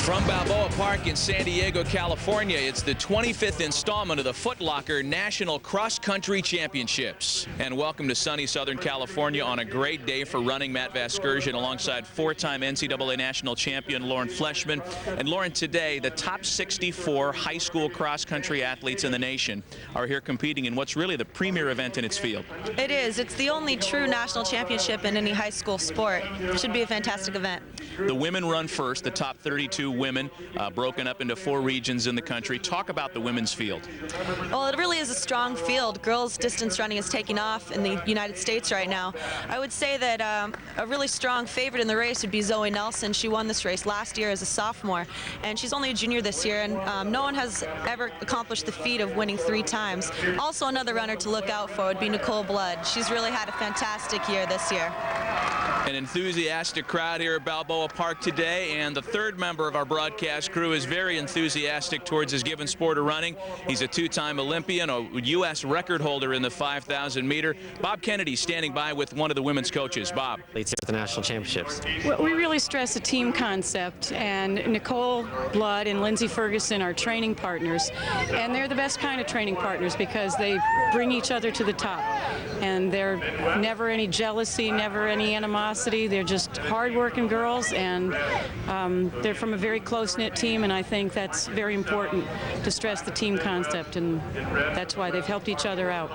From Balboa Park in San Diego, California, it's the 25th installment of the Foot Locker National Cross Country Championships. And welcome to sunny Southern California on a great day for running. Matt Vasgersian alongside four-time NCAA national champion Lauren Fleshman. And Lauren, today, the top 64 high school cross-country athletes in the nation are here competing in what's really the premier event in its field. It is. It's the only true national championship in any high school sport. It should be a fantastic event. The women run first, the top 32 women, broken up into 4 regions in the country. Talk about the women's field. Well, it really is a strong field. Girls distance running is taking off in the United States right now. I would say that a really strong favorite in the race would be Zoe Nelson. She won this race last year as a sophomore, and she's only a junior this year, and no one has ever accomplished the feat of winning 3 times. Also, another runner to look out for would be Nicole Blood. She's really had a fantastic year this year. An enthusiastic crowd here at Balboa Park today, and the third member of our broadcast crew is very enthusiastic towards his given sport of running. He's a 2-time Olympian, a U.S. record holder in the 5,000 meter. Bob Kennedy standing by with one of the women's coaches. Bob. Leads here at the national championships. Well, we really stress a team concept, and Nicole Blood and Lindsay Ferguson are training partners, and they're the best kind of training partners because they bring each other to the top, and they're never any jealousy, never any animosity. They're just hard-working girls, and they're from a very close-knit team, and I think that's very important to stress the team concept, and that's why they've helped each other out.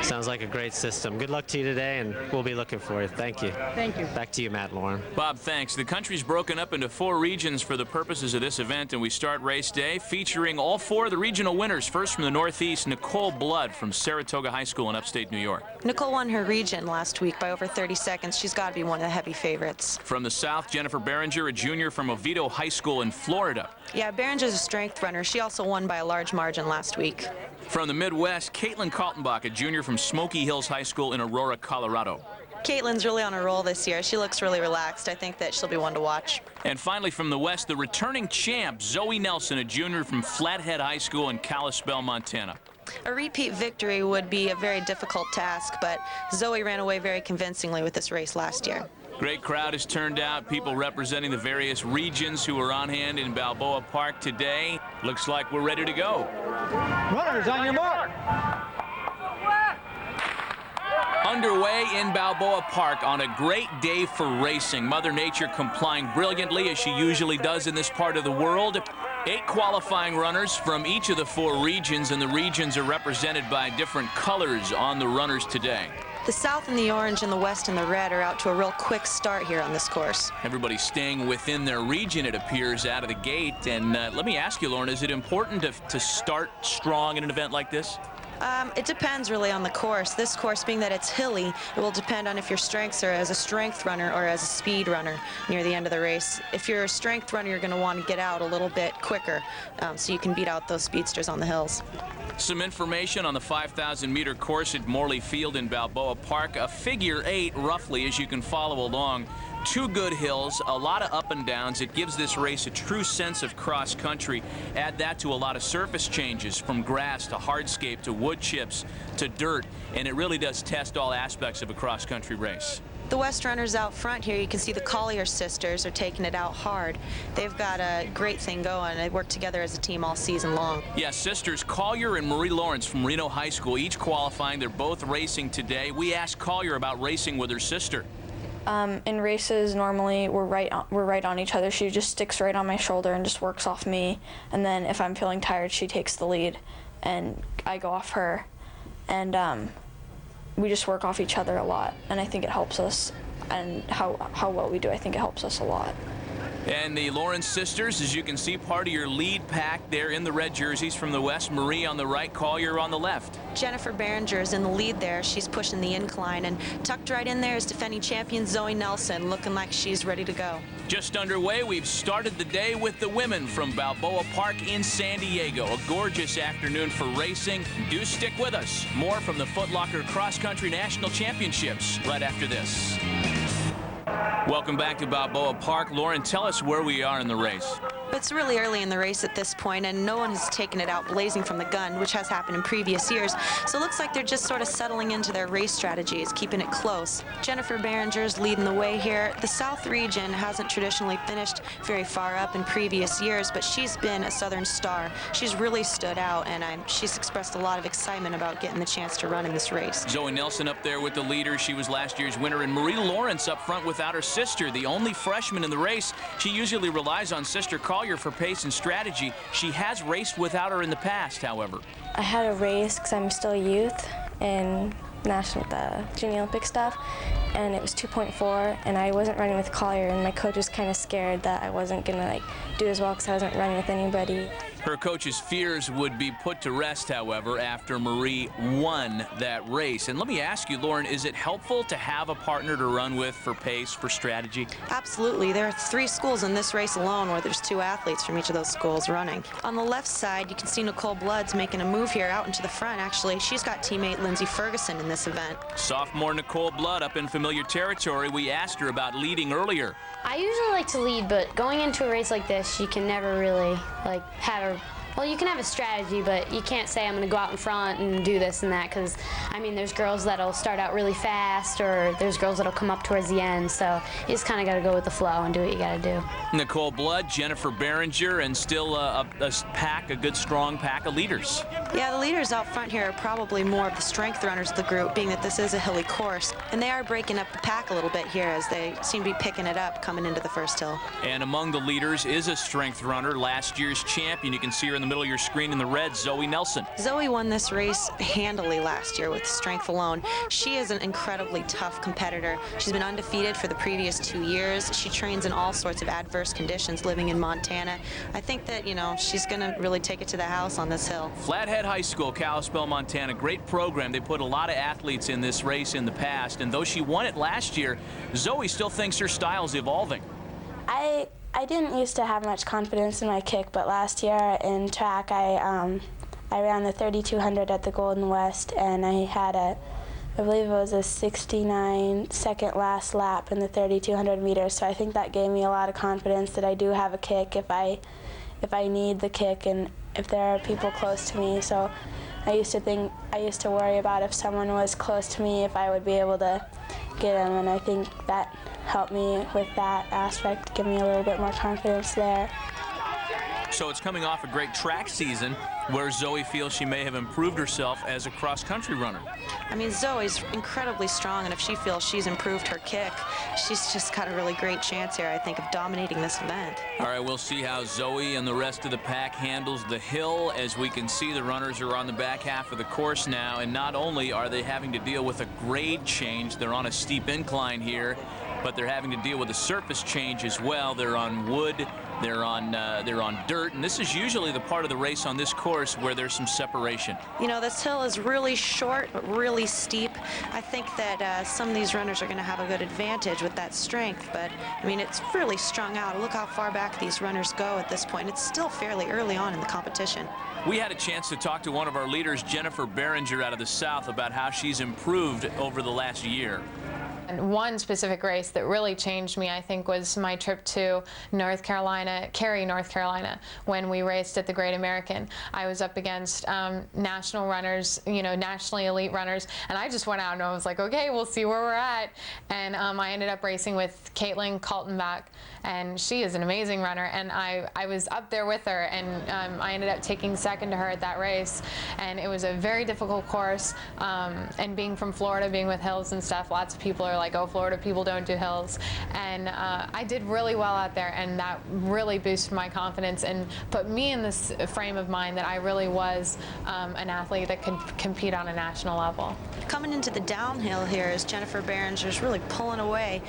Sounds like a great system. Good luck to you today, and we'll be looking for you. Thank you. Thank you. Back to you, Matt and Lauren. Bob, thanks. The country's broken up into 4 regions for the purposes of this event, and we start race day featuring all 4 of the regional winners. First from the Northeast, Nicole Blood from Saratoga High School in upstate New York. Nicole won her region last week by over 30 seconds. She's got to be one of the heavy favorites. From the South, Jennifer Behringer, a junior from Oviedo High School in Florida. Yeah, Behringer's a strength runner. She also won by a large margin last week. From the Midwest, Caitlin Kaltenbach, a junior from Smoky Hills High School in Aurora, Colorado. Caitlin's really on a roll this year. She looks really relaxed. I think that she'll be one to watch. And finally from the West, the returning champ, Zoe Nelson, a junior from Flathead High School in Kalispell, Montana. A repeat victory would be a very difficult task, but Zoe ran away very convincingly with this race last year. Great crowd has turned out, people representing the various regions who are on hand in Balboa Park today. Looks like we're ready to go. Runners on your mark. Underway in Balboa Park on a great day for racing. Mother Nature complying brilliantly as she usually does in this part of the world. 8 qualifying runners from each of the 4 regions, and the regions are represented by different colors on the runners today. The South and the orange and the West and the red are out to a real quick start here on this course. Everybody's staying within their region, it appears, out of the gate. And let me ask you, Lauren, is it important to start strong in an event like this? It depends really on the course. This course, being that it's hilly, it will depend on if your strengths are as a strength runner or as a speed runner near the end of the race. If you're a strength runner, you're going to want to get out a little bit quicker so you can beat out those speedsters on the hills. Some information on the 5,000 meter course at Morley Field in Balboa Park. A figure 8 roughly, as you can follow along. 2 good hills, a lot of up and downs. It gives this race a true sense of cross country. Add that to a lot of surface changes, from grass to hardscape to wood chips to dirt, and it really does test all aspects of a cross country race. The West runners out front here, you can see the Collier sisters are taking it out hard. They've got a great thing going. They work together as a team all season long. Yes, sisters Collier and Marie Lawrence from Reno High School, each qualifying. They're both racing today. We asked Collier about racing with her sister. In races, normally we're right on each other. She just sticks right on my shoulder and just works off me. And then if I'm feeling tired, she takes the lead, and I go off her. And we just work off each other a lot, and I think it helps us. And how well we do, I think it helps us a lot. And the Lawrence sisters, as you can see, part of your lead pack there in the red jerseys from the West. Marie on the right, Collier on the left. Jennifer Behringer is in the lead there. She's pushing the incline, and tucked right in there is defending champion Zoe Nelson, looking like she's ready to go. Just underway, we've started the day with the women from Balboa Park in San Diego. A gorgeous afternoon for racing. Do stick with us. More from the Foot Locker Cross Country National Championships right after this. Welcome back to Balboa Park. Lauren, tell us where we are in the race. It's really early in the race at this point, and no one's taken it out blazing from the gun, which has happened in previous years. So it looks like they're just sort of settling into their race strategies, keeping it close. Jennifer Behringer's leading the way here. The South region hasn't traditionally finished very far up in previous years, but she's been a Southern star. She's really stood out, and she's expressed a lot of excitement about getting the chance to run in this race. Zoe Nelson up there with the leader. She was last year's winner. And Marie Lawrence up front without her sister, the only freshman in the race. She usually relies on sister Collier for pace and strategy. She has raced without her in the past, however. I had a race because I'm still youth in the Junior Olympic stuff, and it was 2.4, and I wasn't running with Collier, and my coach was kind of scared that I wasn't gonna do as well because I wasn't running with anybody. Her coach's fears would be put to rest, however, after Marie won that race. And let me ask you, Lauren, is it helpful to have a partner to run with for pace, for strategy? Absolutely. There are 3 schools in this race alone where there's 2 athletes from each of those schools running. On the left side, you can see Nicole Blood's making a move here out into the front. Actually, she's got teammate Lindsey Ferguson in this event. Sophomore Nicole Blood up in familiar territory. We asked her about leading earlier. I usually like to lead, but going into a race like this, you can never really well, you can have a strategy, but you can't say I'm going to go out in front and do this and that, because, I mean, there's girls that'll start out really fast, or there's girls that'll come up towards the end, so you just kind of got to go with the flow and do what you got to do. Nicole Blood, Jennifer Behringer, and still a good strong pack of leaders. Yeah, the leaders out front here are probably more of the strength runners of the group, being that this is a hilly course, and they are breaking up the pack a little bit here as they seem to be picking it up coming into the first hill. And among the leaders is a strength runner, last year's champion. You can see her in the middle of your screen in the red, Zoe Nelson. Zoe won this race handily last year with strength alone. She is an incredibly tough competitor. She's been undefeated for the previous 2 years. She trains in all sorts of adverse conditions living in Montana. I think that, she's going to really take it to the house on this hill. Flathead High School, Kalispell, Montana, great program. They put a lot of athletes in this race in the past, and though she won it last year, Zoe still thinks her style's evolving. I didn't used to have much confidence in my kick, but last year in track I ran the 3200 at the Golden West, and I had I believe it was a 69 second last lap in the 3200 meters, so I think that gave me a lot of confidence that I do have a kick if I need the kick and if there are people close to me. So I used to worry about if someone was close to me, if I would be able to get them, and I think that helped me with that aspect, give me a little bit more confidence there. So it's coming off a great track season where Zoe feels she may have improved herself as a cross-country runner. I mean, Zoe's incredibly strong, and if she feels she's improved her kick, she's just got a really great chance here, I think, of dominating this event. All right, we'll see how Zoe and the rest of the pack handles the hill. As we can see, the runners are on the back half of the course now, and not only are they having to deal with a grade change, they're on a steep incline here, but they're having to deal with a surface change as well. They're on wood, they're on dirt, and this is usually the part of the race on this course where there's some separation. This hill is really short but really steep. I think that some of these runners are going to have a good advantage with that strength, but I mean, it's really strung out. Look how far back these runners go at this point. It's still fairly early on in the competition. We had a chance to talk to one of our leaders, Jennifer Behringer out of the South, about how she's improved over the last year. And one specific race that really changed me, I think, was my trip to North Carolina, Cary, North Carolina, when we raced at the Great American. I was up against national runners, nationally elite runners, and I just went out and I was like, okay, we'll see where we're at. And I ended up racing with Caitlin Kaltenbach, and she is an amazing runner, and I was up there with her, and I ended up taking second to her at that race. And it was a very difficult course, and being from Florida, being with hills and stuff, lots of people are like, oh, Florida people don't do hills. And I did really well out there, and that really boosted my confidence and put me in this frame of mind that I really was an athlete that could compete on a national level. Coming into the downhill here is Jennifer Behringer's really pulling away.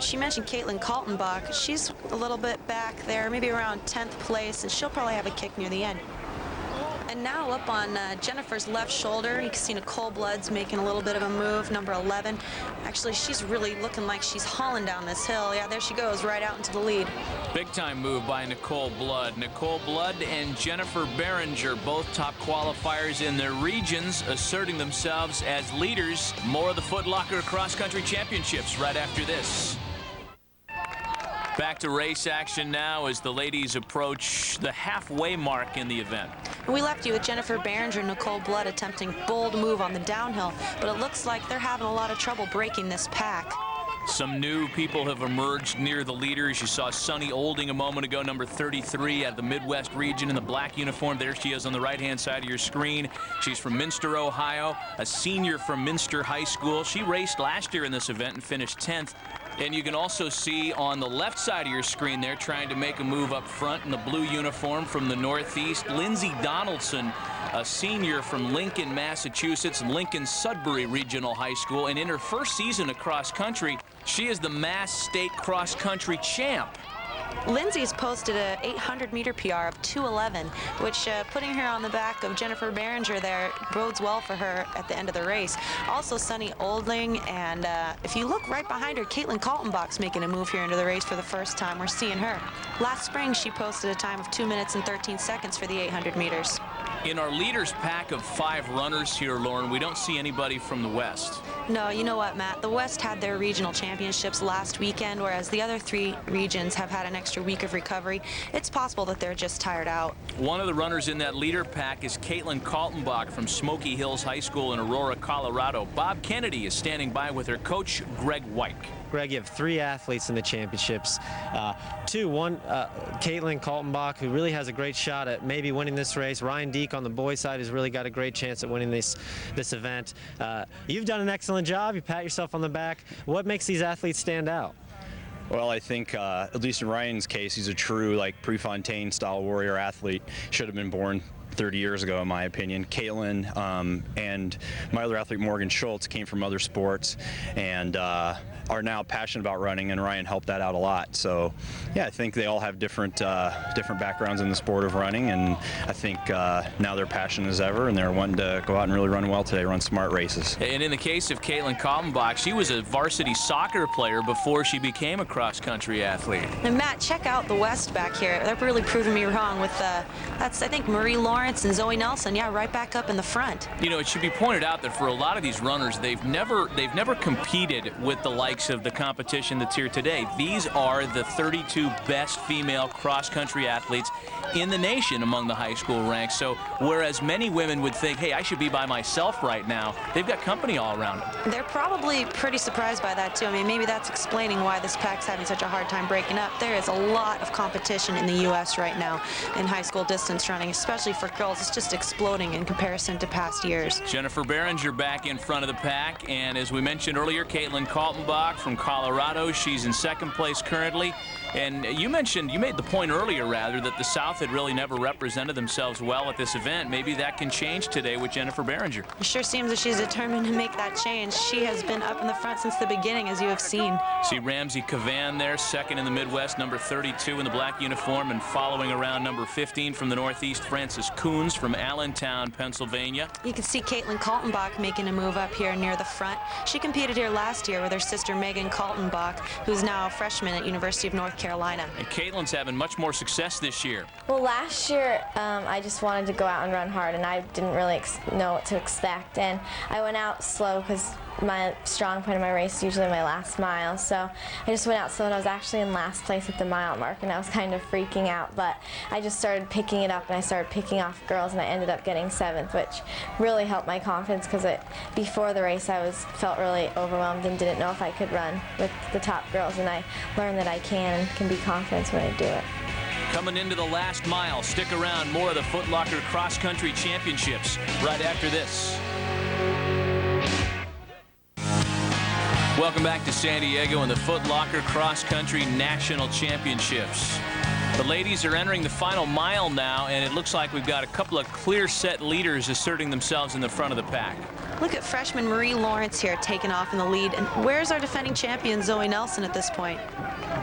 She mentioned Caitlin Kaltenbach. She's a little bit back there, maybe around 10th place, and she'll probably have a kick near the end. And now up on Jennifer's left shoulder, you can see Nicole Blood's making a little bit of a move, number 11. Actually, she's really looking like she's hauling down this hill. Yeah, there she goes, right out into the lead. Big time move by Nicole Blood. Nicole Blood and Jennifer Behringer, both top qualifiers in their regions, asserting themselves as leaders. More of the Foot Locker Cross Country Championships right after this. Back to race action now as the ladies approach the halfway mark in the event. We left you with Jennifer Behringer and Nicole Blood attempting bold move on the downhill, but it looks like they're having a lot of trouble breaking this pack. Some new people have emerged near the leaders. You saw Sunny Olding a moment ago, number 33 out of the Midwest region in the black uniform. There she is on the right-hand side of your screen. She's from Minster, Ohio, a senior from Minster High School. She raced last year in this event and finished 10th. And you can also see on the left side of your screen there, trying to make a move up front in the blue uniform from the Northeast, Lindsay Donaldson, a senior from Lincoln, Massachusetts, Lincoln-Sudbury Regional High School. And in her first season of cross country, she is the Mass State Cross Country champ. Lindsay's posted a 800-meter PR of 2:11, which putting her on the back of Jennifer Behringer there bodes well for her at the end of the race. Also, Sunny Olding, and if you look right behind her, Caitlin Kaltenbach's making a move here into the race for the first time. We're seeing her. Last spring, she posted a time of 2 minutes and 13 seconds for the 800 meters. In our leaders pack of 5 runners here, Lauren, we don't see anybody from the West. No, you know what, Matt? The West had their regional championships last weekend, whereas the other 3 regions have had an extra week of recovery. It's possible that they're just tired out. One of the runners in that leader pack is Caitlin Kaltenbach from Smoky Hills High School in Aurora, Colorado. Bob Kennedy is standing by with her coach, Greg White. Greg, you have 3 athletes in the championships. One, Caitlin Kaltenbach, who really has a great shot at maybe winning this race. Ryan Deak on the boys' side has really got a great chance at winning this event. You've done an excellent job. You pat yourself on the back. What makes these athletes stand out? Well, I think, at least in Ryan's case, he's a true, like, Prefontaine style warrior athlete. Should have been born 30 years ago, in my opinion. Caitlin and my other athlete, Morgan Schultz, came from other sports and are now passionate about running, and Ryan helped that out a lot. So, yeah, I think they all have different backgrounds in the sport of running, and I think now they're passionate as ever, and they're wanting to go out and really run well today, run smart races. And in the case of Caitlin Kaltenbach, she was a varsity soccer player before she became a cross-country athlete. And Matt, check out the West back here. They're really proving me wrong with, that's, I think, Marie Lawrence and Zoe Nelson, yeah, right back up in the front. You know, it should be pointed out that for a lot of these runners, they've never competed with the likes of the competition that's here today. These are the 32 best female cross-country athletes in the nation among the high school ranks. So whereas many women would think, hey, I should be by myself right now, they've got company all around them. They're probably pretty surprised by that too. I mean, maybe that's explaining why this pack's having such a hard time breaking up. There is a lot of competition in the U.S. right now in high school distance running, especially for girls. It's just exploding in comparison to past years. Jennifer Behringer back in front of the pack, and as we mentioned earlier, Caitlin Kaltenbach from Colorado. She's in 2nd place currently. And you made the point earlier, rather, that the South had really never represented themselves well at this event. Maybe that can change today with Jennifer Behringer. It sure seems that she's determined to make that change. She has been up in the front since the beginning, as you have seen. See Ramsey Cavan there, 2nd in the Midwest, number 32 in the black uniform, and following around number 15 from the Northeast, Frances Coons from Allentown, Pennsylvania. You can see Caitlin Kaltenbach making a move up here near the front. She competed here last year with her sister Megan Kaltenbach, who's now a freshman at University of North Carolina. And Caitlin's having much more success this year. Well, last year I just wanted to go out and run hard, and I didn't really know what to expect. And I went out slow because my strong point of my race is usually my last mile. So I just went out slow, and I was actually in last place at the mile mark, and I was kind of freaking out. But I just started picking it up, and I started picking off girls, and I ended up getting 7th, which really helped my confidence because before the race I felt really overwhelmed and didn't know if I could run with the top girls, and I learned that I can be confident when I do it. Coming into the last mile, stick around, more of the Foot Locker Cross Country Championships right after this. Welcome back to San Diego and the Foot Locker Cross Country National Championships. The ladies are entering the final mile now, and it looks like we've got a couple of clear-set leaders asserting themselves in the front of the pack. Look at freshman Marie Lawrence here taking off in the lead. And where's our defending champion, Zoe Nelson, at this point?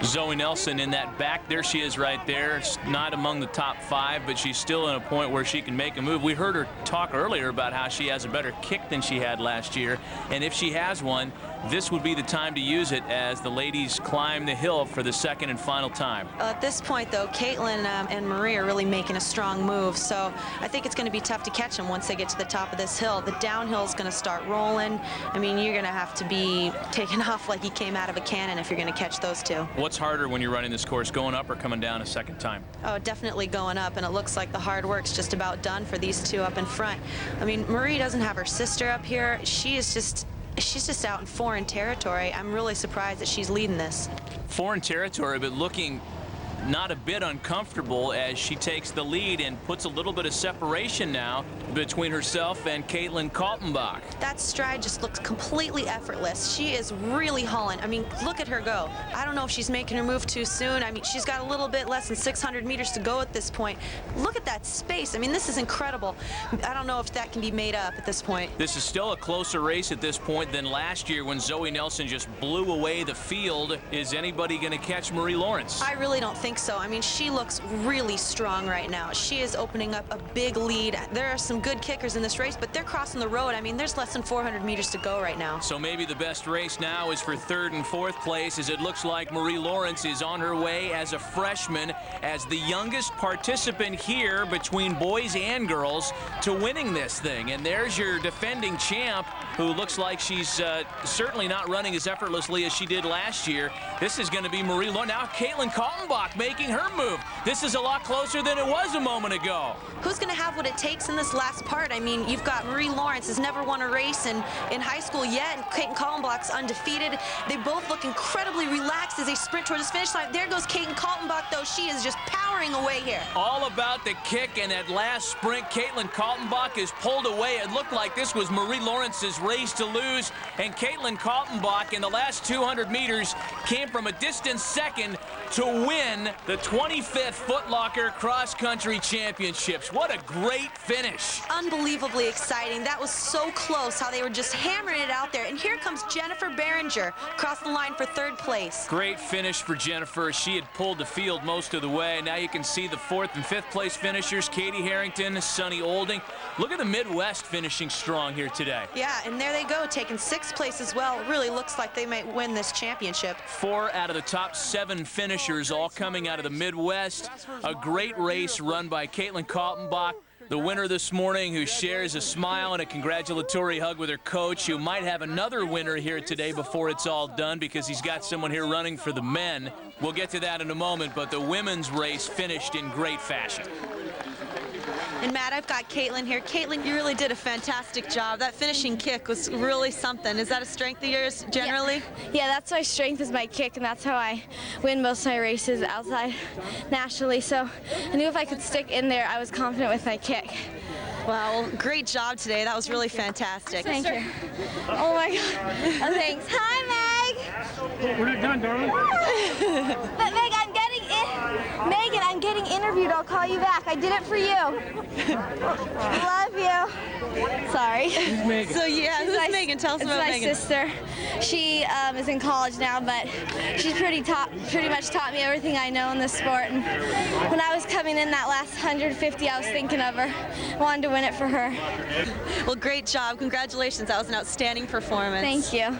Zoe Nelson in that back. There she is right there. Not among the top 5, but she's still in a point where she can make a move. We heard her talk earlier about how she has a better kick than she had last year. And if she has one, this would be the time to use it as the ladies climb the hill for the second and final time. At this point, though, Caitlin and Marie are really making a strong move, so I think it's going to be tough to catch them once they get to the top of this hill. The downhill is going to start rolling. I mean, you're going to have to be taking off like you came out of a cannon if you're going to catch those two. What's harder when you're running this course, going up or coming down a second time? Oh, definitely going up, and it looks like the hard work's just about done for these two up in front. I mean, Marie doesn't have her sister up here. She's just out in foreign territory. I'm really surprised that she's leading this. Foreign territory, but looking not a bit uncomfortable as she takes the lead and puts a little bit of separation now between herself and Caitlin Kaltenbach. That stride just looks completely effortless. She is really hauling. I mean, look at her go. I don't know if she's making her move too soon. I mean, she's got a little bit less than 600 meters to go at this point. Look at that space. I mean, this is incredible. I don't know if that can be made up at this point. This is still a closer race at this point than last year when Zoe Nelson just blew away the field. Is anybody going to catch Marie Lawrence? I really don't think so. I mean, she looks really strong right now. She is opening up a big lead. There are some good kickers in this race, but they're crossing the road. I mean, there's less than 400 meters to go right now. So maybe the best race now is for third and fourth place, as it looks like Marie Lawrence is on her way as a freshman, as the youngest participant here between boys and girls to winning this thing. And there's your defending champ, who looks like she's certainly not running as effortlessly as she did last year. This is going to be Marie Lawrence. Now Caitlin Kaltenbach making her move. This is a lot closer than it was a moment ago. Who's going to have what it takes in this last part? I mean, you've got Marie Lawrence has never won a race in high school yet, and Caitlin Kaltenbach's undefeated. They both look incredibly relaxed as they sprint towards the finish line. There goes Caitlin Kaltenbach, though. She is just powering away here. All about the kick and that last sprint. Caitlin Kaltenbach is pulled away. It looked like this was Marie Lawrence's race to lose, and Caitlin Kaltenbach in the last 200 meters came from a distant second to win the 25th Foot Locker Cross Country Championships. What a great finish. Unbelievably exciting. That was so close how they were just hammering it out there. And here comes Jennifer Behringer across the line for third place. Great finish for Jennifer. She had pulled the field most of the way. Now you can see the fourth and fifth place finishers, Katie Harrington, Sunny Olding. Look at the Midwest finishing strong here today. Yeah, and there they go, taking sixth place as well. It really looks like they might win this championship. 4 out of the top 7 finishers all coming out of the Midwest. A great race run by Caitlin Kaltenbach, the winner this morning, who shares a smile and a congratulatory hug with her coach, who might have another winner here today before it's all done, because he's got someone here running for the men. We'll get to that in a moment, but the women's race finished in great fashion. And Matt, I've got Caitlin here. Caitlin, you really did a fantastic job. That finishing kick was really something. Is that a strength of yours generally? Yeah, that's my strength, is my kick, and that's how I win most of my races outside nationally. So I knew if I could stick in there, I was confident with my kick. Wow, well, great job today. That was really fantastic. Thank you. Oh my God. Oh, thanks. Hi, Meg. We're not done, darling. But Meg, I'm getting in. Megan, I'm getting interviewed. I'll call you back. I did it for you. Love you. Sorry. Who's Megan? So yeah, who's Megan? Tell us about Megan. It's my sister. She is in college now, but she's pretty much taught me everything I know in this sport. And when I was coming in that last 150, I was thinking of her. Wanted to win it for her. Well, great job. Congratulations. That was an outstanding performance. Thank you.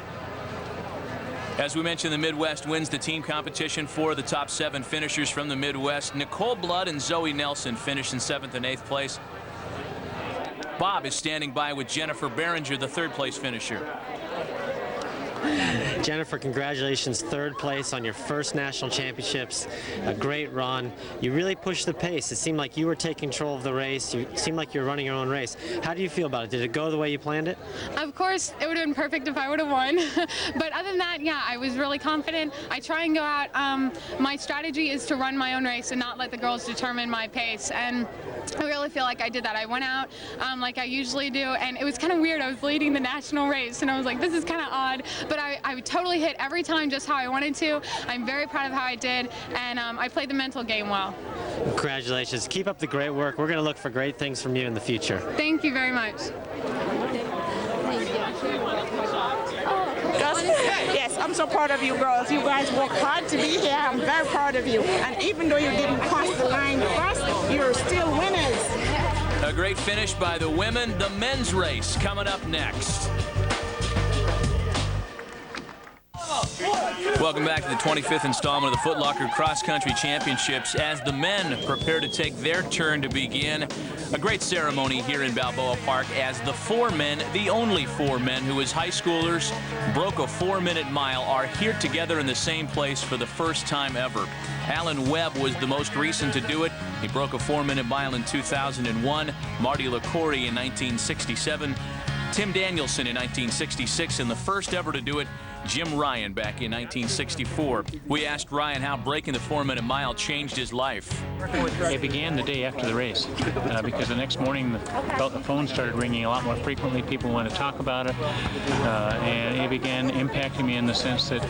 As we mentioned, the Midwest wins the team competition for the top 7 finishers from the Midwest. Nicole Blood and Zoe Nelson finished in 7th and 8th place. Bob is standing by with Jennifer Behringer, the 3rd place finisher. Jennifer, congratulations, 3rd place on your first national championships. A great run. You really pushed the pace. It seemed like you were taking control of the race. You seemed like you were running your own race. How do you feel about it? Did it go the way you planned it? Of course, it would have been perfect if I would have won. But other than that, yeah, I was really confident. I try and go out. My strategy is to run my own race and not let the girls determine my pace. And I really feel like I did that. I went out like I usually do, and it was kind of weird. I was leading the national race, and I was like, this is kind of odd. But I totally hit every time just how I wanted to. I'm very proud of how I did, and I played the mental game well. Congratulations. Keep up the great work. We're going to look for great things from you in the future. Thank you very much. Yes, I'm so proud of you girls. You guys work hard to be here. I'm very proud of you. And even though you didn't cross the line first, you're still winners. A great finish by the women. The men's race coming up next. Welcome back to the 25th installment of the Foot Locker Cross Country Championships as the men prepare to take their turn to begin. A great ceremony here in Balboa Park as the four men, the only four men who as high schoolers broke a 4-minute mile, are here together in the same place for the first time ever. Alan Webb was the most recent to do it. He broke a 4-minute mile in 2001. Marty LaCory in 1967. Tim Danielson in 1966, and the first ever to do it, Jim Ryan, back in 1964. We asked Ryan how breaking the 4-minute mile changed his life. It began the day after the race because the next morning the phone started ringing a lot more frequently. People wanted to talk about it, and it began impacting me in the sense that,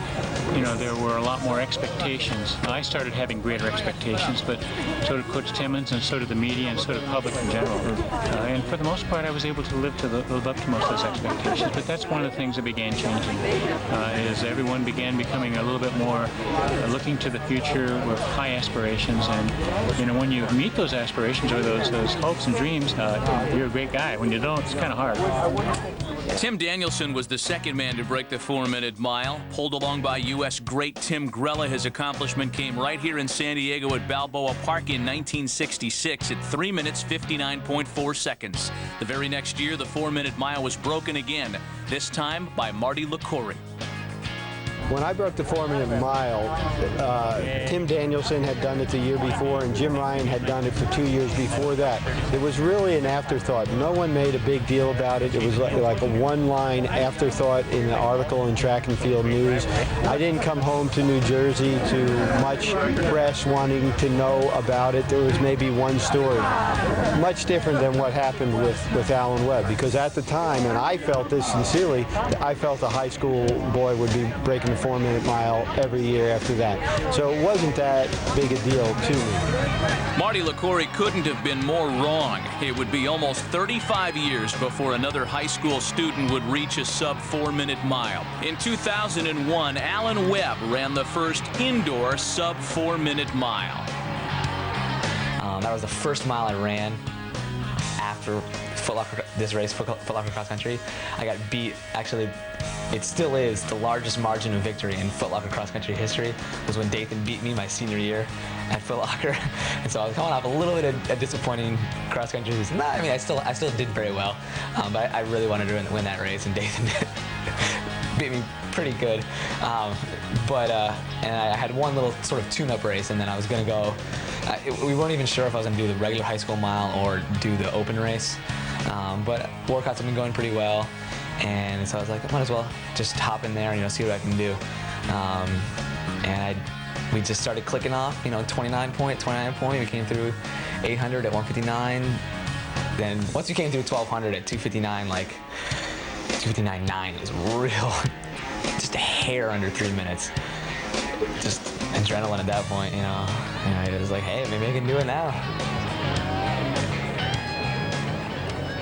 you know, there were a lot more expectations. I started having greater expectations, but so did Coach Timmons, and so did the media, and so did the public in general. And for the most part, I was able to live up to most of those expectations. But that's one of the things that began changing. Is everyone began becoming a little bit more looking to the future with high aspirations. And, you know, when you meet those aspirations or those hopes and dreams, you're a great guy. When you don't, it's kind of hard. Tim Danielson was the second man to break the 4-minute mile, pulled along by U.S. great Tim Grella. His accomplishment came right here in San Diego at Balboa Park in 1966 at 3 minutes 59.4 seconds. The very next year, the 4-minute mile was broken again, this time by Marty LaCory. When I broke the 4-minute mile, Tim Danielson had done it the year before, and Jim Ryan had done it for 2 years before that. It was really an afterthought. No one made a big deal about it. It was like a one-line afterthought in the article in Track and Field News. I didn't come home to New Jersey to much press wanting to know about it. There was maybe one story. Much different than what happened with Alan Webb, because at the time, and I felt this sincerely, I felt a high school boy would be breaking the 4-minute mile every year after that. So it wasn't that big a deal to me. Marty LaCory couldn't have been more wrong. It would be almost 35 years before another high school student would reach a sub-4-minute mile. In 2001, Alan Webb ran the first indoor sub-4-minute mile. That was the first mile I ran after this race, Foot Locker Cross Country. I got beat. Actually, it still is the largest margin of victory in Foot Locker Cross Country history, was when Dathan beat me my senior year at Foot Locker. And so I was coming off a little bit of a disappointing cross country season. I mean, I still did very well, but I really wanted to win that race, and Dathan beat me pretty good. And I had one little sort of tune-up race, and then I was going to go. We weren't even sure if I was going to do the regular high school mile or do the open race, but workouts have been going pretty well, and so I was like, I might as well just hop in there and, you know, see what I can do. And we just started clicking off, you know, 29 point. We came through 800 at 159. Then once we came through 1200 at 259, like 259.9 is real, just a hair under 3 minutes. Just adrenaline at that point, you know. And it was like, hey, maybe I can do it now.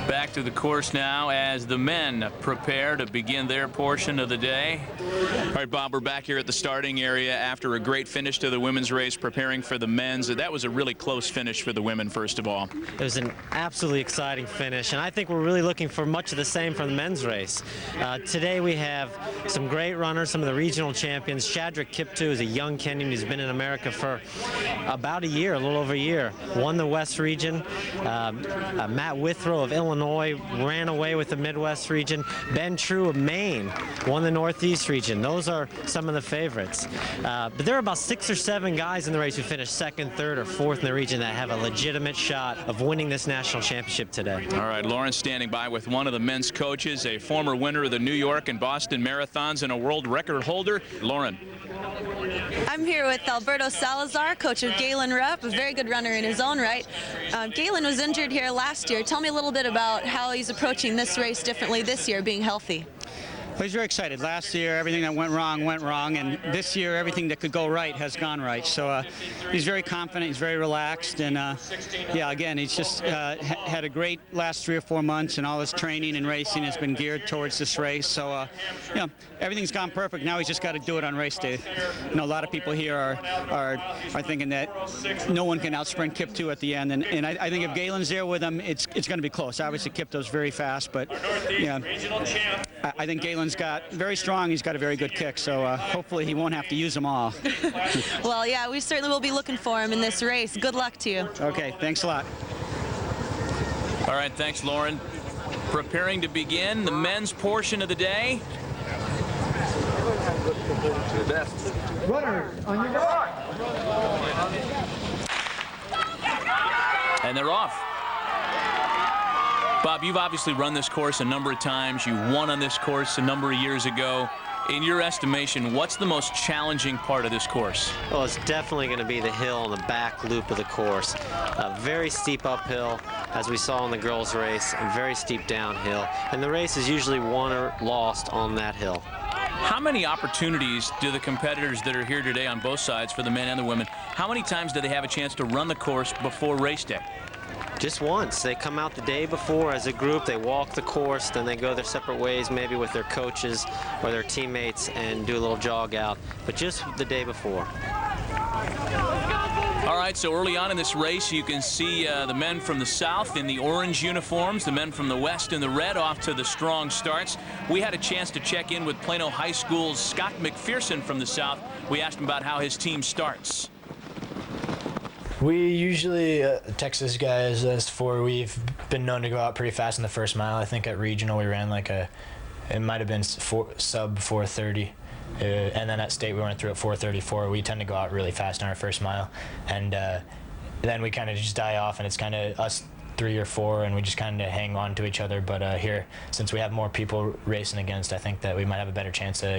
Back to the course now as the men prepare to begin their portion of the day. All right, Bob, we're back here at the starting area after a great finish to the women's race, preparing for the men's. That was a really close finish for the women, first of all. It was an absolutely exciting finish, and I think we're really looking for much of the same from the men's race. Today we have some great runners, some of the regional champions. Shadrack Kiptoo is a young Kenyan who's been in America for about a year, a little over a year. Won the West region. Matt Withrow of Illinois ran away with the Midwest region. Ben True of Maine won the Northeast region. Those are some of the favorites. But there are about 6 or 7 guys in the race who finished 2nd, 3rd, or 4th in the region that have a legitimate shot of winning this national championship today. All right, Lauren's standing by with one of the men's coaches, a former winner of the New York and Boston marathons and a world record holder. Lauren. I'm here with Alberto Salazar, coach of Galen Rupp, a very good runner in his own right. Galen was injured here last year. Tell me a little bit about how he's approaching this race differently this year, being healthy. Well, he's very excited. Last year, everything that went wrong, and this year, everything that could go right has gone right. So he's very confident, he's very relaxed, and yeah, again, he's just had a great last 3 or 4 months, and all his training and racing has been geared towards this race. So, you know, everything's gone perfect. Now he's just got to do it on race day. You know, a lot of people here are thinking that no one can outsprint Kiptoo at the end, and I think if Galen's there with him, it's going to be close. Obviously, Kiptoo's very fast, but you know, I think Galen Galen's got very strong. He's got a very good kick, so hopefully he won't have to use them all. Well, yeah, we certainly will be looking for him in this race. Good luck to you. Okay, thanks a lot. All right, thanks, Lauren. Preparing to begin the men's portion of the day. Runners, on your mark. And they're off. Bob, you've obviously run this course a number of times. You won on this course a number of years ago. In your estimation, what's the most challenging part of this course? Well, it's definitely going to be the hill on the back loop of the course. A very steep uphill, as we saw in the girls' race, and very steep downhill. And the race is usually won or lost on that hill. How many opportunities do the competitors that are here today on both sides, for the men and the women, how many times do they have a chance to run the course before race day? Just once. They come out the day before as a group, they walk the course, then they go their separate ways, maybe with their coaches or their teammates, and do a little jog out, but just the day before. All right, so early on in this race, you can see the men from the south in the orange uniforms, the men from the west in the red off to the strong starts. We had a chance to check in with Plano High School's Scott MacPherson from the south. We asked him about how his team starts. We usually, Texas guys, we've been known to go out pretty fast in the first mile. I think at regional we ran like it might have been sub 4:30. And then at state we went through at 4:34. We tend to go out really fast in our first mile. And then we kind of just die off, and it's kind of us 3 or 4, and we just kind of hang on to each other. But here, since we have more people racing against, I think that we might have a better chance of,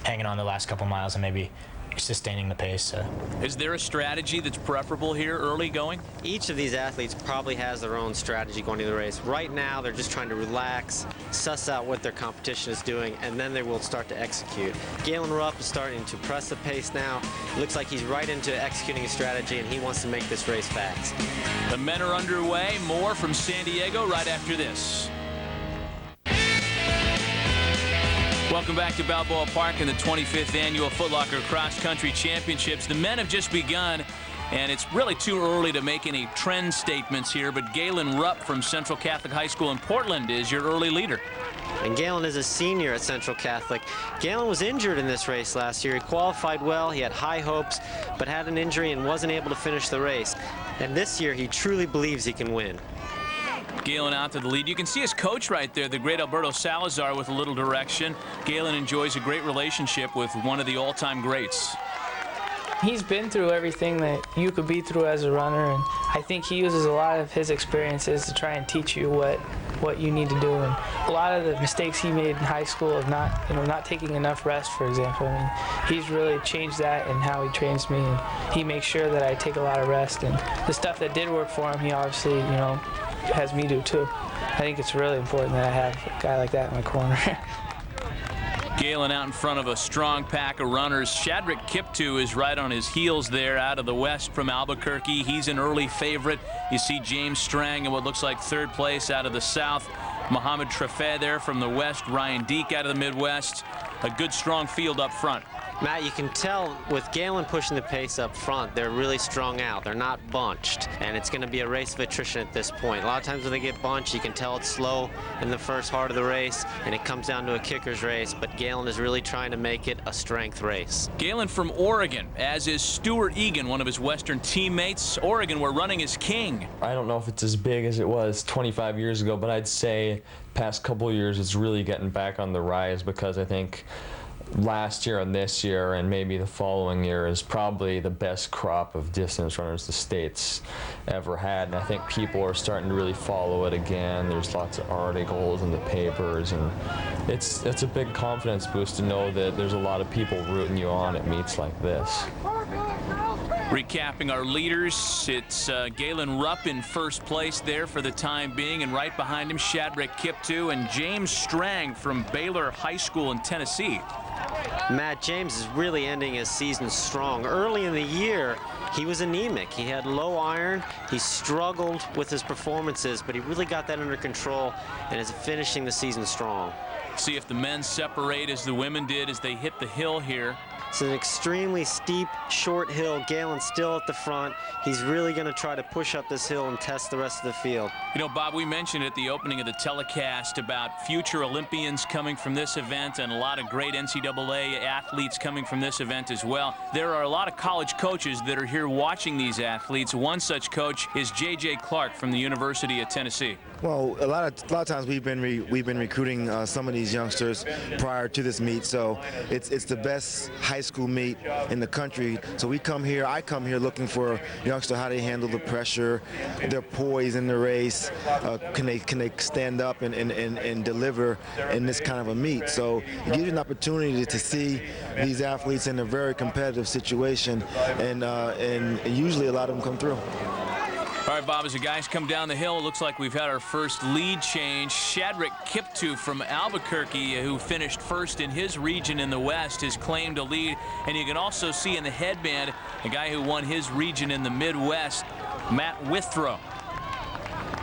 hanging on the last couple miles and maybe sustaining the pace. Is there a strategy that's preferable here early going? Each of these athletes probably has their own strategy going to the race. Right now, they're just trying to relax, suss out what their competition is doing, and then they will start to execute. Galen Rupp is starting to press the pace now. It looks like he's right into executing a strategy, and he wants to make this race fast. The men are underway. More from San Diego right after this. Welcome back to Balboa Park in the 25th Annual Foot Locker Cross Country Championships. The men have just begun, and it's really too early to make any trend statements here, but Galen Rupp from Central Catholic High School in Portland is your early leader. And Galen is a senior at Central Catholic. Galen was injured in this race last year. He qualified well, he had high hopes, but had an injury and wasn't able to finish the race. And this year, he truly believes he can win. Galen out to the lead. You can see his coach right there, the great Alberto Salazar, with a little direction. Galen enjoys a great relationship with one of the all-time greats. He's been through everything that you could be through as a runner, and I think he uses a lot of his experiences to try and teach you what you need to do. And a lot of the mistakes he made in high school of not taking enough rest, for example, I mean, he's really changed that in how he trains me, and he makes sure that I take a lot of rest. And the stuff that did work for him, he obviously, has me do too. I think it's really important that I have a guy like that in my corner. Galen out in front of a strong pack of runners. Shadrack Kiptoo is right on his heels there out of the west from Albuquerque. He's an early favorite. You see James Strang in what looks like third place out of the south. Mohamed Trafeh there from the west. Ryan Deak out of the Midwest. A good strong field up front. Matt, you can tell with Galen pushing the pace up front, they're really strung out. They're not bunched, and it's going to be a race of attrition at this point. A lot of times when they get bunched, you can tell it's slow in the first part of the race, and it comes down to a kicker's race, but Galen is really trying to make it a strength race. Galen from Oregon, as is Stuart Eagon, one of his Western teammates. Oregon, where running is king. I don't know if it's as big as it was 25 years ago, but I'd say past couple years it's really getting back on the rise, because I think last year and this year and maybe the following year is probably the best crop of distance runners the state's ever had, and I think people are starting to really follow it again. There's lots of articles in the papers, and it's a big confidence boost to know that there's a lot of people rooting you on at meets like this. Recapping our leaders, it's Galen Rupp in first place there for the time being, and right behind him Shadrack Kiptoo and James Strang from Baylor High School in Tennessee. Matt, James is really ending his season strong. Early in the year, he was anemic. He had low iron. He struggled with his performances, but he really got that under control and is finishing the season strong. See if the men separate as the women did as they hit the hill here. It's an extremely steep, short hill. Galen's still at the front. He's really going to try to push up this hill and test the rest of the field. You know, Bob, we mentioned at the opening of the telecast about future Olympians coming from this event and a lot of great NCAA athletes coming from this event as well. There are a lot of college coaches that are here watching these athletes. One such coach is J.J. Clark from the University of Tennessee. Well, a lot of times we've been recruiting some of these youngsters prior to this meet, so it's the best high school meet in the country. So I come here looking for youngsters, how they handle the pressure, their poise in the race, can they stand up and deliver in this kind of a meet. So it gives you an opportunity to see these athletes in a very competitive situation, and usually a lot of them come through. All right, Bob, as the guys come down the hill, it looks like we've had our first lead change. Shadrack Kiptoo from Albuquerque, who finished first in his region in the West, has claimed a lead. And you can also see in the headband a guy who won his region in the Midwest, Matt Withrow.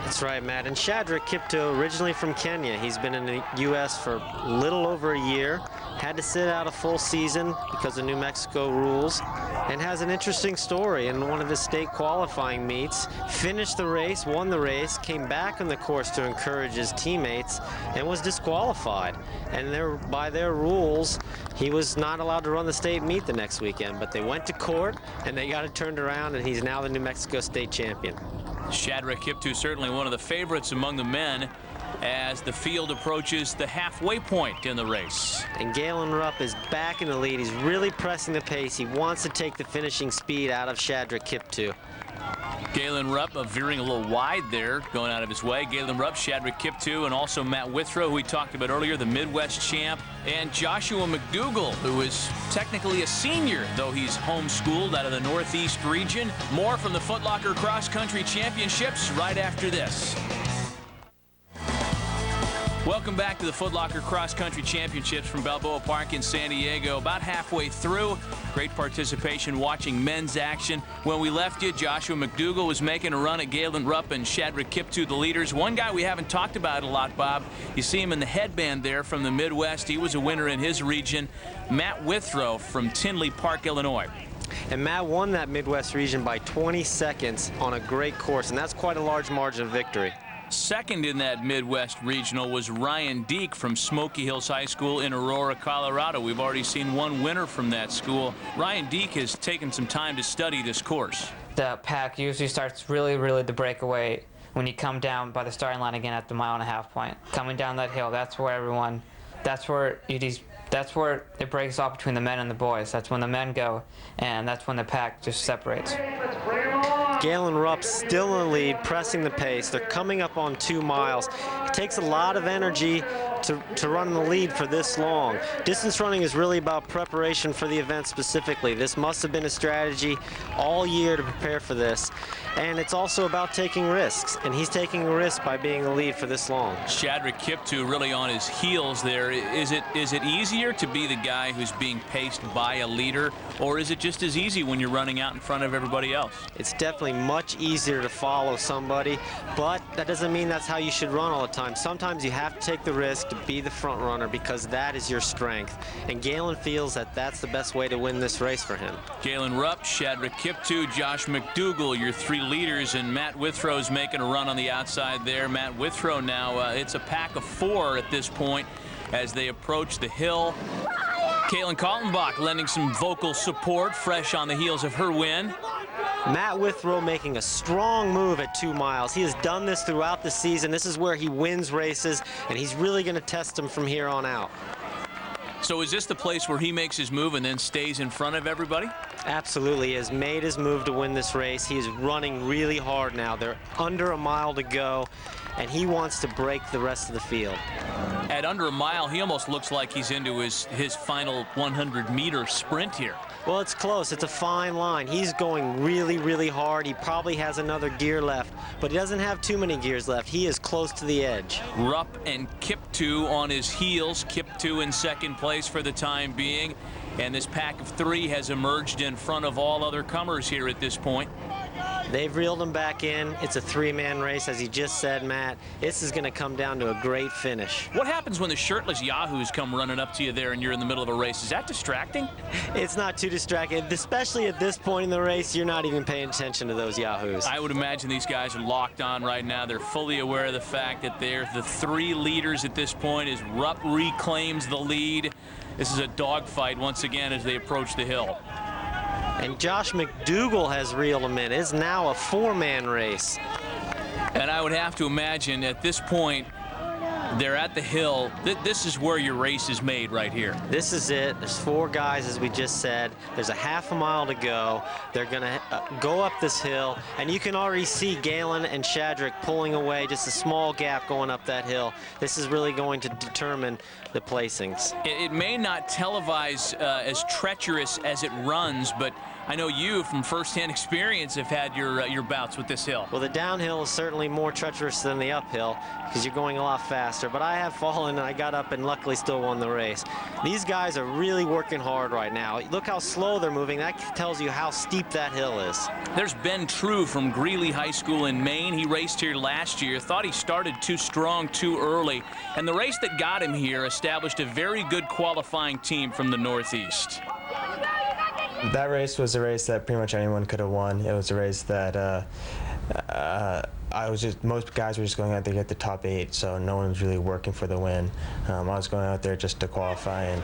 That's right, Matt. And Shadrack Kiptoo, originally from Kenya. He's been in the U.S. for a little over a year. Had to sit out a full season because of New Mexico rules, and has an interesting story in one of his state qualifying meets. Finished the race, won the race, came back on the course to encourage his teammates, and was disqualified. And by their rules, he was not allowed to run the state meet the next weekend. But they went to court, and they got it turned around, and he's now the New Mexico state champion. Shadrack Kiptoo certainly one of the favorites among the men as the field approaches the halfway point in the race. And Galen Rupp is back in the lead. He's really pressing the pace. He wants to take the finishing speed out of Shadrack Kiptoo. Galen Rupp veering a little wide there, going out of his way. Galen Rupp, Shadrack Kiptoo, and also Matt Withrow, who we talked about earlier, the Midwest champ, and Joshua McDougal, who is technically a senior, though he's homeschooled out of the Northeast region. More from the Foot Locker Cross Country Championships right after this. Welcome back to the Foot Locker Cross Country Championships from Balboa Park in San Diego. About halfway through, great participation watching men's action. When we left you, Joshua McDougal was making a run at Galen Rupp and Shadrack Kiptoo, the leaders. One guy we haven't talked about a lot, Bob, you see him in the headband there from the Midwest. He was a winner in his region. Matt Withrow from Tinley Park, Illinois. And Matt won that Midwest region by 20 seconds on a great course, and that's quite a large margin of victory. Second in that Midwest regional was Ryan Deak from Smoky Hills High School in Aurora, Colorado. We've already seen one winner from that school. Ryan Deak has taken some time to study this course. The pack usually starts really the breakaway when you come down by the starting line again at the 1.5 point. Coming down that hill, that's where it breaks off between the men and the boys. That's when the men go, and that's when the pack just separates. Galen Rupp still in the lead, pressing the pace. They're coming up on 2 miles. It takes a lot of energy to run in the lead for this long. Distance running is really about preparation for the event specifically. This must have been a strategy all year to prepare for this. And it's also about taking risks, and he's taking a risk by being the lead for this long. Shadrack Kiptoo really on his heels there. Is it easier to be the guy who's being paced by a leader, or is it just as easy when you're running out in front of everybody else? It's definitely much easier to follow somebody, but that doesn't mean that's how you should run all the time. Sometimes you have to take the risk to be the front runner because that is your strength, and Galen feels that that's the best way to win this race for him. Galen Rupp, Shadrack Kiptoo, Josh McDougal, your 3 leaders, and Matt Withrow's making a run on the outside there. Matt Withrow now, it's a pack of 4 at this point as they approach the hill. Caitlin Kaltenbach lending some vocal support, fresh on the heels of her win. Matt Withrow making a strong move at 2 miles. He has done this throughout the season. This is where he wins races, and he's really going to test them from here on out. So is this the place where he makes his move and then stays in front of everybody? Absolutely. He has made his move to win this race. He is running really hard now. They're under a mile to go, and he wants to break the rest of the field. At under a mile, he almost looks like he's into his final 100-meter sprint here. Well, it's close. It's a fine line. He's going really hard. He probably has another gear left, but he doesn't have too many gears left. He is close to the edge. Rupp and Kiptoo on his heels. Kiptoo in second place for the time being. And this pack of 3 has emerged in front of all other comers here at this point. They've reeled them back in. It's a three-man race, as you just said, Matt. This is going to come down to a great finish. What happens when the shirtless yahoos come running up to you there and you're in the middle of a race? Is that distracting? It's not too distracting, especially at this point in the race. You're not even paying attention to those yahoos. I would imagine these guys are locked on right now. They're fully aware of the fact that they're the three leaders at this point as Rupp reclaims the lead. This is a dogfight once again as they approach the hill. And Josh McDougal has reeled them in. It's now a four-man race. And I would have to imagine at this point, they're at the hill. This is where your race is made right here. This is it. There's four guys, as we just said. There's a half a mile to go. They're going to go up this hill, and you can already see Galen and Shadrack pulling away, just a small gap going up that hill. This is really going to determine the placings. It may not televise as treacherous as it runs, but I know you, from firsthand experience, have had your bouts with this hill. Well, the downhill is certainly more treacherous than the uphill because you're going a lot faster, but I have fallen and I got up and luckily still won the race. These guys are really working hard right now. Look how slow they're moving. That tells you how steep that hill is. There's Ben True from Greeley High School in Maine. He raced here last year, thought he started too strong too early, and the race that got him here established a very good qualifying team from the Northeast. That race was a race that pretty much anyone could have won. It was a race that most guys were just going out there to get the top 8, so no one was really working for the win. I was going out there just to qualify, and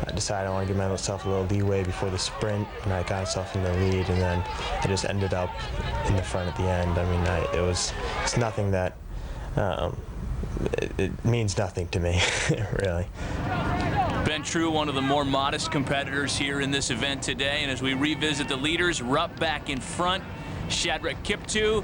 I decided I want to give myself a little leeway before the sprint, and I got myself in the lead, and then I just ended up in the front at the end. I mean, it's nothing that, it means nothing to me, really. Ben True, one of the more modest competitors here in this event today. And as we revisit the leaders, Rupp back in front, Shadrack Kiptoo,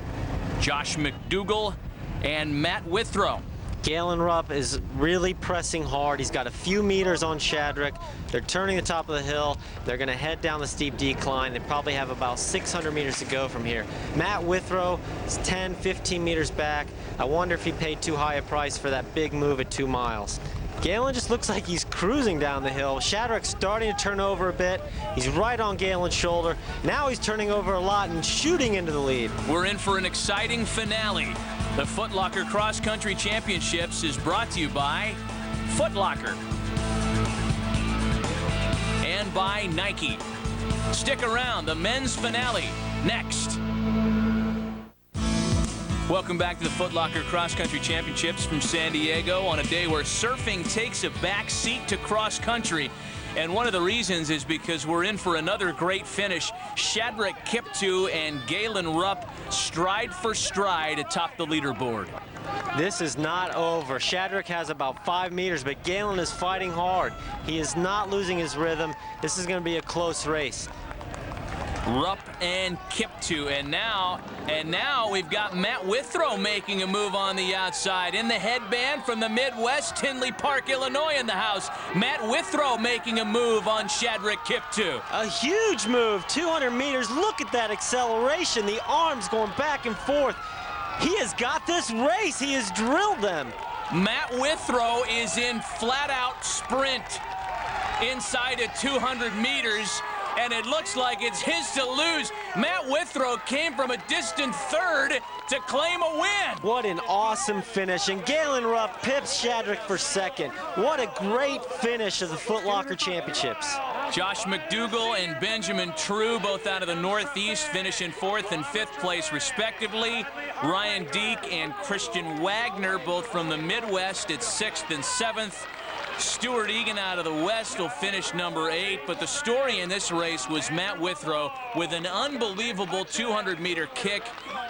Josh McDougal, and Matt Withrow. Galen Rupp is really pressing hard. He's got a few meters on Shadrack. They're turning the top of the hill. They're going to head down the steep decline. They probably have about 600 meters to go from here. Matt Withrow is 10, 15 meters back. I wonder if he paid too high a price for that big move at 2 miles. Galen just looks like he's cruising down the hill. Shadrack's starting to turn over a bit. He's right on Galen's shoulder. Now he's turning over a lot and shooting into the lead. We're in for an exciting finale. The Foot Locker Cross Country Championships is brought to you by Foot Locker and by Nike. Stick around, the men's finale next. Welcome back to the Foot Locker Cross Country Championships from San Diego on a day where surfing takes a back seat to cross country. And one of the reasons is because we're in for another great finish. Shadrack Kiptoo and Galen Rupp stride for stride atop the leaderboard. This is not over. Shadrack has about 5 meters, but Galen is fighting hard. He is not losing his rhythm. This is going to be a close race. Rupp and Kiptoo, and now we've got Matt Withrow making a move on the outside. In the headband from the Midwest, Tinley Park, Illinois in the house. Matt Withrow making a move on Shadrack Kiptoo. A huge move, 200 meters. Look at that acceleration, the arms going back and forth. He has got this race. He has drilled them. Matt Withrow is in flat-out sprint inside of 200 meters. And it looks like it's his to lose. Matt Withrow came from a distant third to claim a win. What an awesome finish. And Galen Rupp pips Shadrack for second. What a great finish of the Foot Locker Championships. Josh McDougal and Benjamin True, both out of the Northeast, finishing 4th and 5th place respectively. Ryan Deak and Christian Wagner, both from the Midwest, at 6th and 7th. Stuart Eagon out of the West will finish number 8, but the story in this race was Matt Withrow with an unbelievable 200-meter kick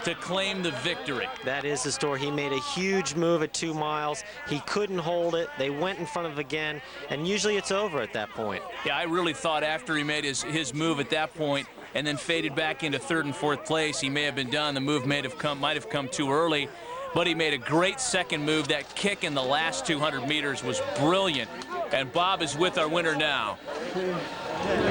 to claim the victory. That is the story. He made a huge move at 2 miles. He couldn't hold it. They went in front of it again, and usually it's over at that point. Yeah, I really thought after he made his move at that point and then faded back into 3rd and 4th place, he may have been done. The move might have come too early. But he made a great second move. That kick in the last 200 meters was brilliant. And Bob is with our winner now.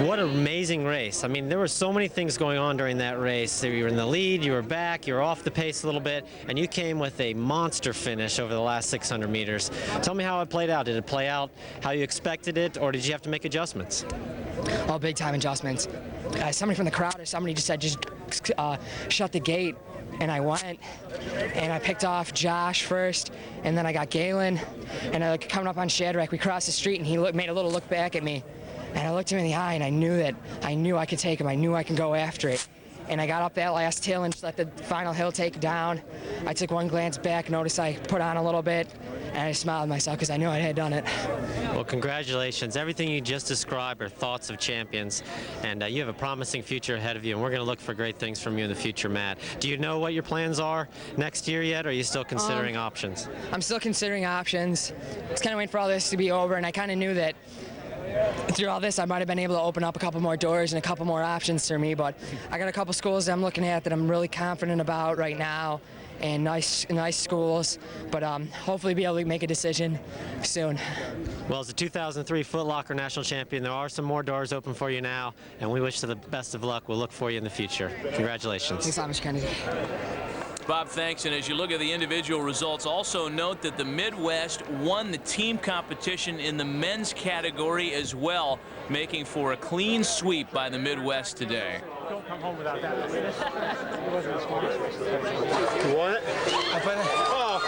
What an amazing race. I mean, there were so many things going on during that race. You were in the lead, you were back, you were off the pace a little bit, and you came with a monster finish over the last 600 meters. Tell me how it played out. Did it play out how you expected it, or did you have to make adjustments? All big-time adjustments. Somebody from the crowd or somebody just said, just shut the gate, and I went, and I picked off Josh first, and then I got Galen, and I coming up on Shadrack, we crossed the street, and he made a little look back at me, and I looked him in the eye, and I knew I could take him. I knew I could go after it. And I got up that last hill and just let the final hill take down. I took one glance back, noticed I put on a little bit, and I smiled at myself because I knew I had done it. Well, congratulations. Everything you just described are thoughts of champions, and you have a promising future ahead of you, and we're going to look for great things from you in the future, Matt. Do you know what your plans are next year yet, or are you still considering options? I'm still considering options. It's kind of waiting for all this to be over, and I kind of knew that through all this, I might have been able to open up a couple more doors and a couple more options for me, but I got a couple schools that I'm looking at that I'm really confident about right now, and nice schools, but hopefully be able to make a decision soon. Well, as the 2003 Foot Locker National Champion, there are some more doors open for you now, and we wish you the best of luck. We'll look for you in the future. Congratulations. Thanks so much, Kennedy. Bob, thanks. And as you look at the individual results, also note that the Midwest won the team competition in the men's category as well, making for a clean sweep by the Midwest today. Don't come home without that. It wasn't a small race. You want it? Oh,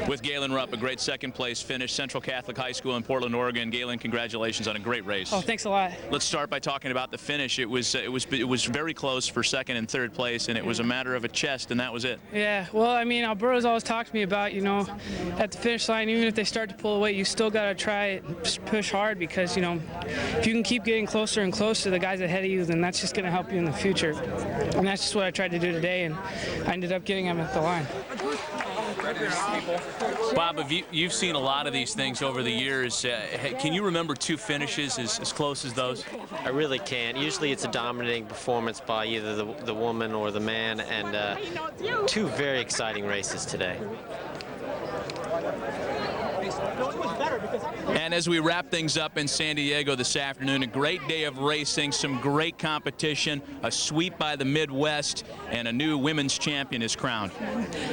with Galen Rupp, a great second-place finish, Central Catholic High School in Portland, Oregon. Galen, congratulations on a great race. Oh, thanks a lot. Let's start by talking about the finish. It was very close for second and third place, and it was a matter of a chest, and that was it. Yeah, well, I mean, Alberto's always talked to me about, you know, at the finish line, even if they start to pull away, you still got to try it, push hard, because, you know, if you can keep getting closer and closer to the guys ahead of you, then that's just going to help you in the future. And that's just what I tried to do today, and I ended up getting them at the line. Bob, you've seen a lot of these things over the years. Can you remember two finishes as close as those? I really can't. Usually it's a dominating performance by either the woman or the man, and two very exciting races today. And as we wrap things up in San Diego this afternoon, a great day of racing, some great competition, a sweep by the Midwest, and a new women's champion is crowned.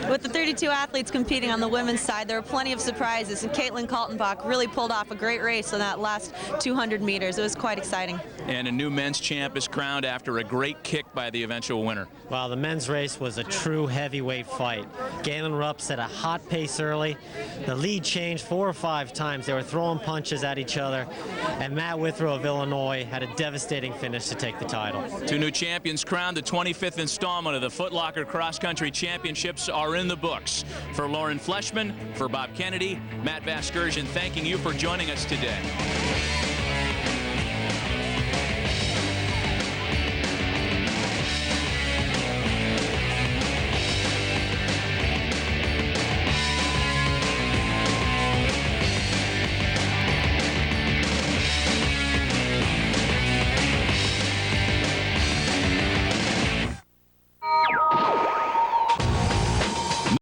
With the 32 athletes competing on the women's side, there were plenty of surprises, and Caitlin Kaltenbach really pulled off a great race on that last 200 meters. It was quite exciting. And a new men's champ is crowned after a great kick by the eventual winner. Well, the men's race was a true heavyweight fight. Galen Rupp set a hot pace early. The lead changed 4 or 5 times. They were throwing punches at each other, and Matt Withrow of Illinois had a devastating finish to take the title. Two new champions crowned. The 25th installment of the Foot Locker Cross Country Championships are in the books. For Lauren Fleshman, for Bob Kennedy, Matt Vasgersian, thanking you for joining us today.